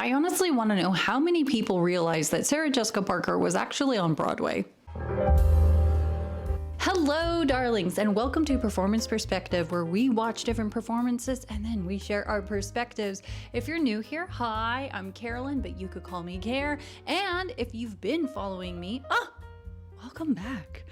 I honestly want to know how many people realize that Sarah Jessica Parker was actually on Broadway. Hello, darlings, and welcome to Performance Perspective, where we watch different performances and then we share our perspectives. If you're new here, hi, I'm Carolyn, but you could call me Care. And if you've been following me, welcome back.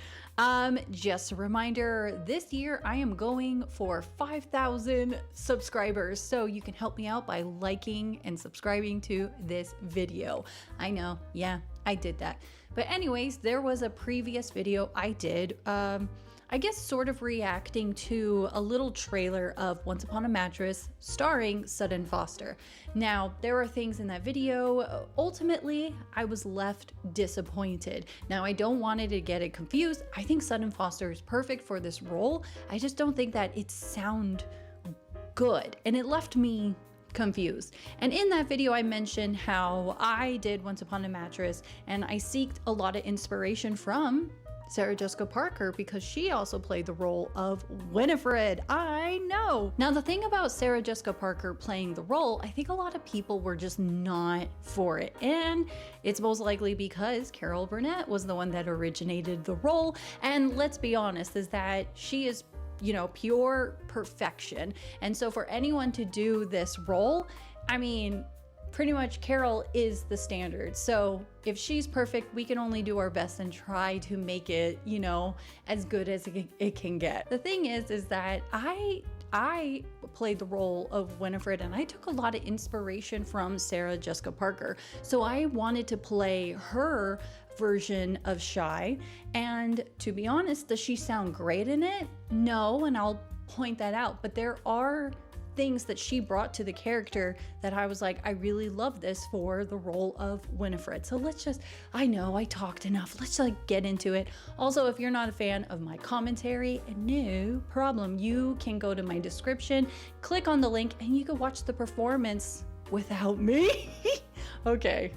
Just a reminder, this year I am going for 5,000 subscribers, so you can help me out by liking and subscribing to this video. I know, yeah, I did that. But anyways, there was a previous video I did, I guess sort of reacting to a little trailer of Once Upon a Mattress starring Sutton Foster. Now, there are things in that video, ultimately, I was left disappointed. Now, I don't want it to get it confused. I think Sutton Foster is perfect for this role. I just don't think that it sound good, and it left me confused. And in that video, I mentioned how I did Once Upon a Mattress, and I seeked a lot of inspiration from Sarah Jessica Parker because she also played the role of Winifred. I know. Now, the thing about Sarah Jessica Parker playing the role, I think a lot of people were just not for it. And it's most likely because Carol Burnett was the one that originated the role. And let's be honest, is that she is, you know, pure perfection. And so for anyone to do this role, I mean, pretty much Carol is the standard. So if she's perfect, we can only do our best and try to make it, you know, as good as it can get. The thing is that I played the role of Winifred, and I took a lot of inspiration from Sarah Jessica Parker. So I wanted to play her version of Shy. And to be honest, does she sound great in it? No, and I'll point that out. But there are things that she brought to the character that I was like, I really love this for the role of Winifred. So let's just, I know I talked enough. Let's like get into it. Also, if you're not a fan of my commentary, no problem. You can go to my description, click on the link, and you can watch the performance without me. Okay.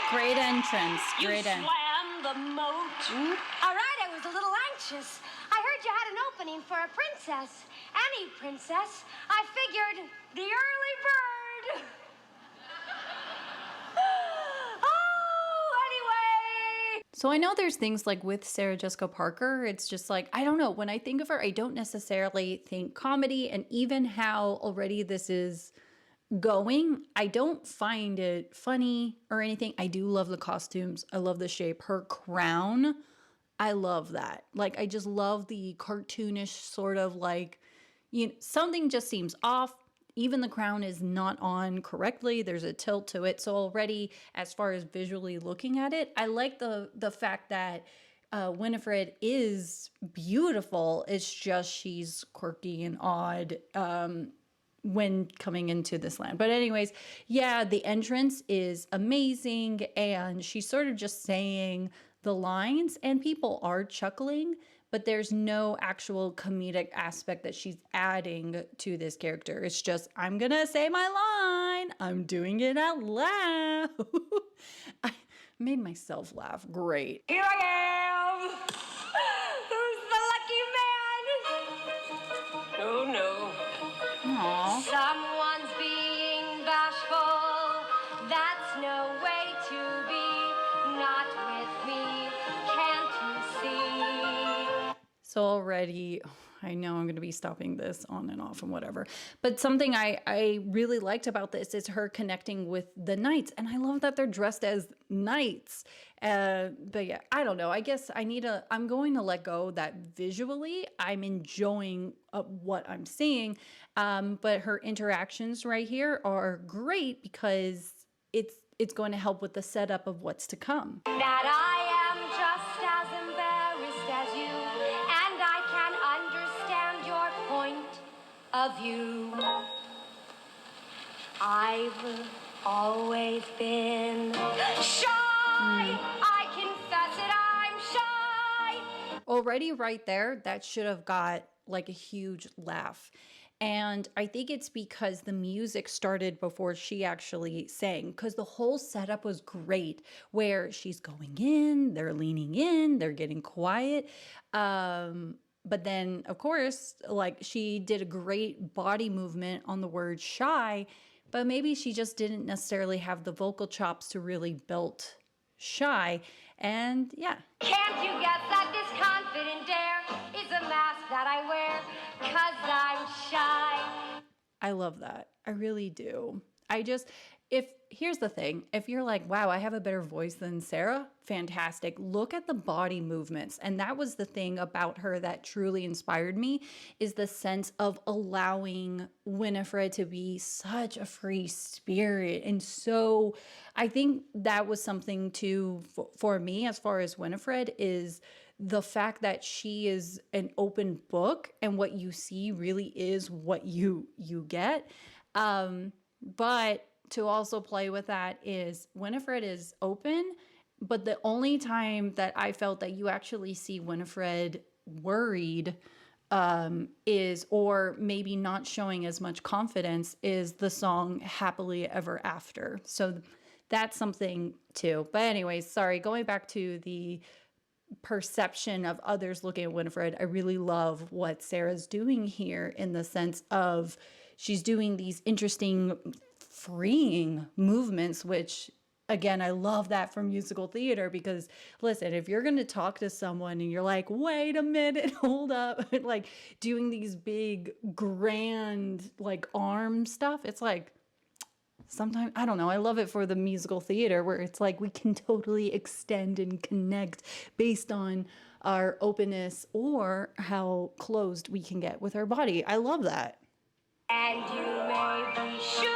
Great entrance. Great entrance. The moat. All right, I was a little anxious. I heard you had an opening for a princess. Any princess. I figured the early bird. Anyway. So I know there's things like with Sarah Jessica Parker, it's just like, I don't know, when I think of her, I don't necessarily think comedy, and even how already this is going, I don't find it funny or anything. I do love the costumes. I love the shape. Her crown, I love that. Like, I just love the cartoonish sort of like, you know, something just seems off. Even the crown is not on correctly. There's a tilt to it. So already, as far as visually looking at it, I like the fact that Winifred is beautiful. It's just she's quirky and odd when coming into this land. But anyways, yeah, the entrance is amazing, and she's sort of just saying the lines and people are chuckling, but there's no actual comedic aspect that she's adding to this character. It's just, I'm gonna say my line, I'm doing it out loud. I made myself laugh. Great. Here I am. Who's the lucky man? Oh no. Aww. Someone's being bashful. That's no way to be. Not with me. Can't you see? So already, I know I'm going to be stopping this on and off and whatever. But something I really liked about this is her connecting with the knights. And I love that they're dressed as knights. But yeah, I don't know. I guess I'm going to let go that visually I'm enjoying what I'm seeing. But her interactions right here are great because it's going to help with the setup of what's to come. That I am just as embarrassed as you, and I can understand your point of view. I've always been shy. I confess it, I'm shy. Already right there, that should have got like a huge laugh. And I think it's because the music started before she actually sang, because the whole setup was great, where she's going in, they're leaning in, they're getting quiet. But then, of course, like she did a great body movement on the word shy, but maybe she just didn't necessarily have the vocal chops to really build shy. And yeah. Can't you guess that this confident dare is a mask that I wear? 'Cause I'm shy. I love that. I really do. Here's the thing, if you're like, wow, I have a better voice than Sarah, fantastic. Look at the body movements. And that was the thing about her that truly inspired me, is the sense of allowing Winifred to be such a free spirit. And so I think that was something too for me as far as Winifred, is the fact that she is an open book and what you see really is what you get. But to also play with that is Winifred is open, but the only time that I felt that you actually see Winifred worried is, or maybe not showing as much confidence, is the song Happily Ever After. So that's something too. But anyways, sorry, going back to the perception of others looking at Winifred, I really love what Sarah's doing here in the sense of she's doing these interesting freeing movements, which again, I love that from musical theater, because listen, if you're going to talk to someone and you're like, wait a minute, hold up, like doing these big grand like arm stuff, it's like, sometimes, I don't know, I love it for the musical theater where it's like we can totally extend and connect based on our openness or how closed we can get with our body. I love that. And you may be sure.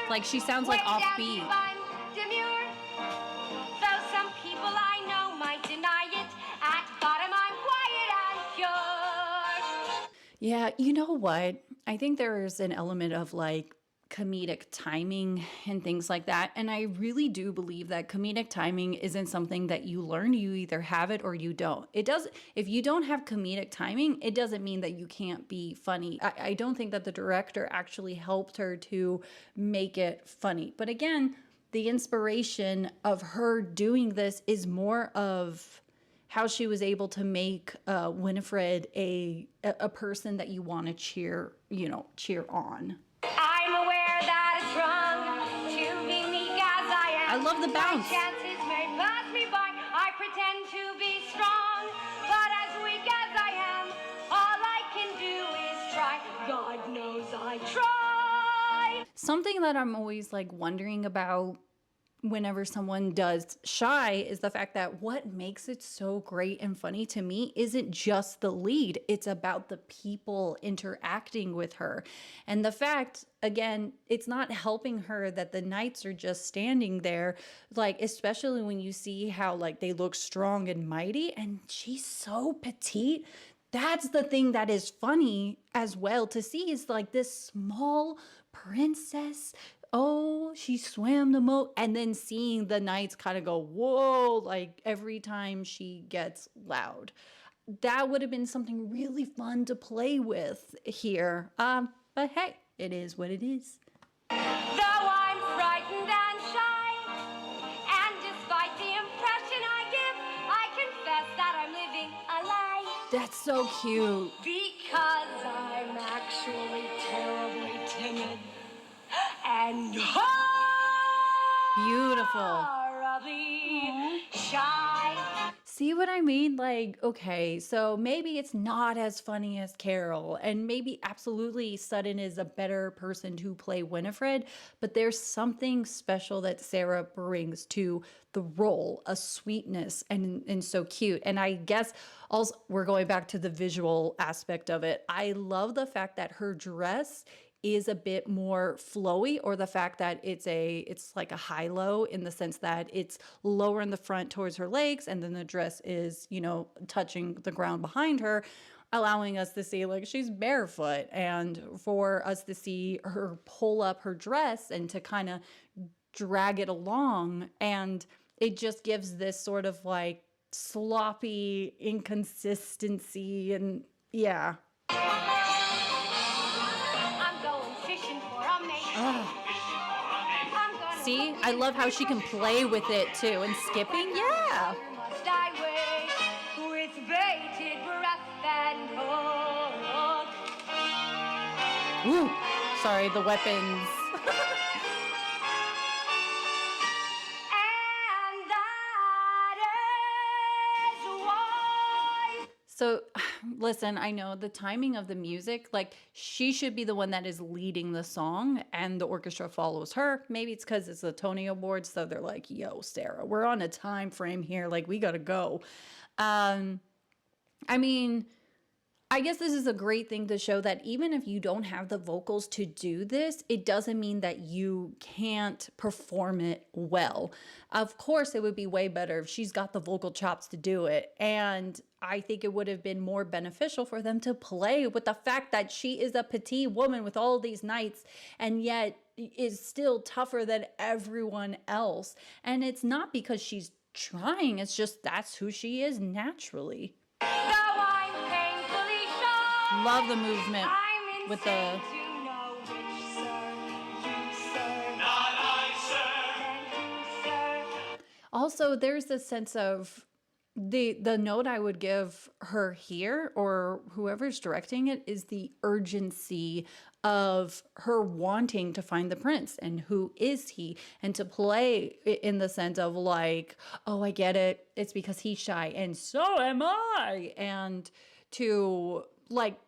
Like she sounds like offbeat. I'm demure. Though some people I know might deny it, at bottom I'm quiet and pure. Yeah, you know what? I think there's an element of like comedic timing and things like that. And I really do believe that comedic timing isn't something that you learn. You either have it or you don't. It does. If you don't have comedic timing, it doesn't mean that you can't be funny. I don't think that the director actually helped her to make it funny. But again, the inspiration of her doing this is more of how she was able to make Winifred a person that you want to cheer on. I'm aware that it's wrong to be meek as I am. I love the bounce. My chances may pass me by. I pretend to be strong, but as weak as I am, all I can do is try. God knows I try. Something that I'm always like wondering about whenever someone does Shy is the fact that what makes it so great and funny to me isn't just the lead. It's about the people interacting with her. And the fact, again, it's not helping her that the knights are just standing there, like, especially when you see how like they look strong and mighty and she's so petite. That's the thing that is funny as well to see, is like this small princess. Oh, she swam the moat, and then seeing the knights kind of go, whoa, like every time she gets loud. That would have been something really fun to play with here. But hey, it is what it is. Though I'm frightened and shy, and despite the impression I give, I confess that I'm living a lie. That's so cute. Because I'm actually terribly timid and Beautiful. horribly shy. See what I mean? Like, okay, so maybe it's not as funny as Carol, and maybe absolutely Sutton is a better person to play Winifred, but there's something special that Sarah brings to the role, a sweetness and so cute. And I guess also we're going back to the visual aspect of it. I love the fact that her dress is a bit more flowy, or the fact that it's like a high-low in the sense that it's lower in the front towards her legs, and then the dress is, touching the ground behind her, allowing us to see like she's barefoot, and for us to see her pull up her dress and to kind of drag it along, and it just gives this sort of like sloppy inconsistency, and yeah. See, I love how she can play with it too, and skipping, yeah. Must I wait with bated breath and Ooh, sorry, the weapons. And that is why. So, listen, I know the timing of the music, like she should be the one that is leading the song and the orchestra follows her. Maybe it's because it's the Tony Awards, so they're like, yo, Sarah, we're on a time frame here. Like, we got to go. I mean, I guess this is a great thing to show that even if you don't have the vocals to do this, it doesn't mean that you can't perform it well. Of course, it would be way better if she's got the vocal chops to do it. And I think it would have been more beneficial for them to play with the fact that she is a petite woman with all these nights and yet is still tougher than everyone else. And it's not because she's trying, it's just that's who she is naturally. Though I'm painfully sure, Love the movement I'm with insane the to know which sir you sir. Not I, sir. Then who, sir? also there's this sense of the note I would give her here or whoever's directing it is the urgency of her wanting to find the prince and who is he, and to play in the sense of like, oh, I get it, it's because he's shy and so am I, and to like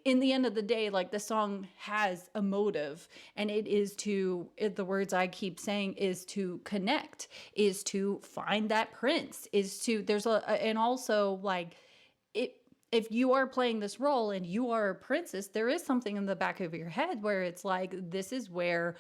in the end of the day, like the song has a motive, and it is the words I keep saying is to connect, is to find that prince, is to, and also like if you are playing this role and you are a princess, there is something in the back of your head where it's like, this is where,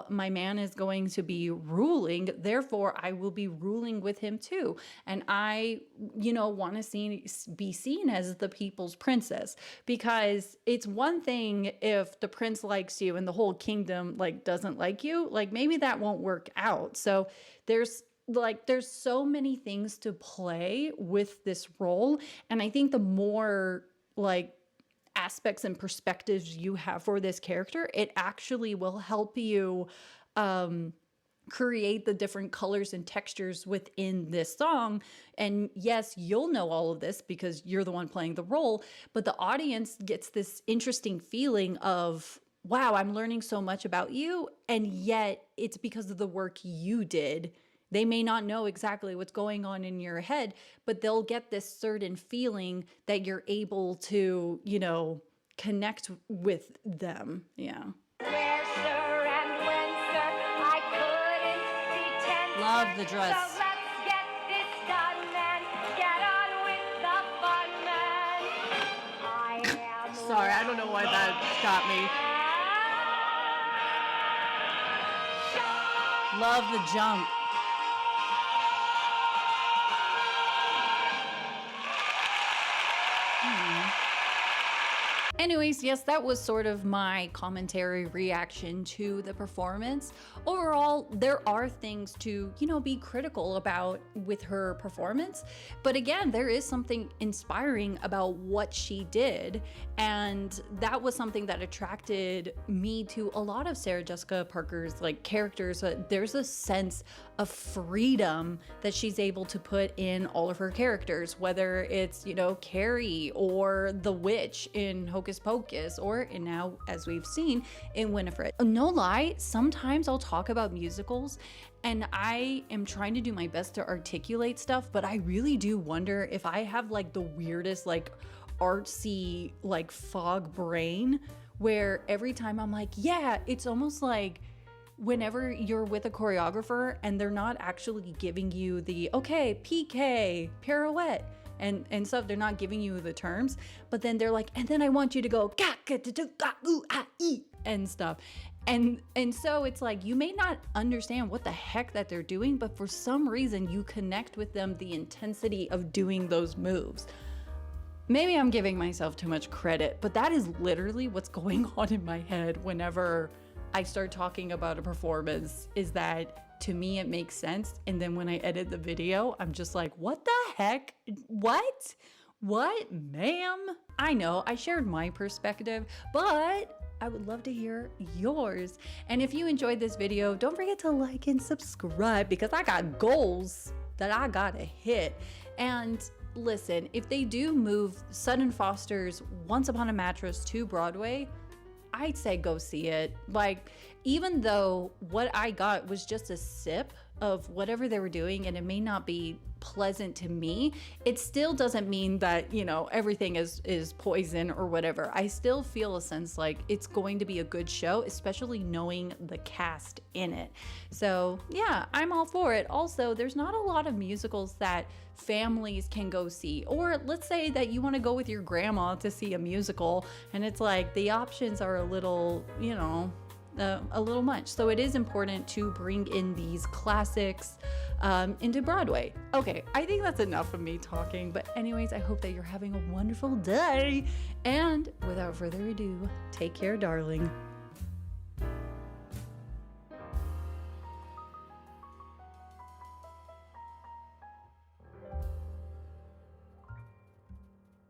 my man is going to be ruling. Therefore, I will be ruling with him too. And I, want to be seen as the people's princess, because it's one thing if the prince likes you and the whole kingdom like doesn't like you, like maybe that won't work out. So there's so many things to play with this role. And I think the more like aspects and perspectives you have for this character, it actually will help you create the different colors and textures within this song. And yes, you'll know all of this because you're the one playing the role, but the audience gets this interesting feeling of, wow, I'm learning so much about you. And yet it's because of the work you did. They may not know exactly what's going on in your head, but they'll get this certain feeling that you're able to, connect with them. Yeah. Where, sir, and when, sir, I couldn't pretend. Love sir. the dress. So let's get this done and get on with the fun, man. I am. Sorry, I don't know why that got me. Love the jump. Anyways, yes, that was sort of my commentary reaction to the performance. Overall, there are things to, be critical about with her performance. But again, there is something inspiring about what she did. And that was something that attracted me to a lot of Sarah Jessica Parker's like characters. There's a sense of freedom that she's able to put in all of her characters, whether it's, Carrie or the witch in Hocus Pocus, or now, as we've seen, in Winifred. No lie, sometimes I'll talk about musicals and I am trying to do my best to articulate stuff, but I really do wonder if I have like the weirdest like artsy like fog brain, where every time I'm like, yeah, it's almost like whenever you're with a choreographer and they're not actually giving you the, okay, PK, pirouette, and stuff, they're not giving you the terms, but then they're like, and then I want you to go and stuff. And so it's like, you may not understand what the heck that they're doing, but for some reason you connect with them, the intensity of doing those moves. Maybe I'm giving myself too much credit, but that is literally what's going on in my head whenever I start talking about a performance, is that to me, it makes sense. And then when I edit the video, I'm just like, what the heck? What? What, ma'am? I know I shared my perspective, but I would love to hear yours. And if you enjoyed this video, don't forget to like and subscribe, because I got goals that I gotta hit. And listen, if they do move Sutton Foster's Once Upon a Mattress to Broadway, I'd say go see it. Like, even though what I got was just a sip of whatever they were doing and it may not be pleasant to me, it still doesn't mean that, you know, everything is poison or whatever. I still feel a sense like it's going to be a good show, especially knowing the cast in it. So yeah, I'm all for it. Also, there's not a lot of musicals that families can go see, or let's say that you want to go with your grandma to see a musical and it's like the options are a little, you know, a little much. So it is important to bring in these classics into Broadway. Okay, I think that's enough of me talking. But anyways, I hope that you're having a wonderful day. And without further ado, take care, darling.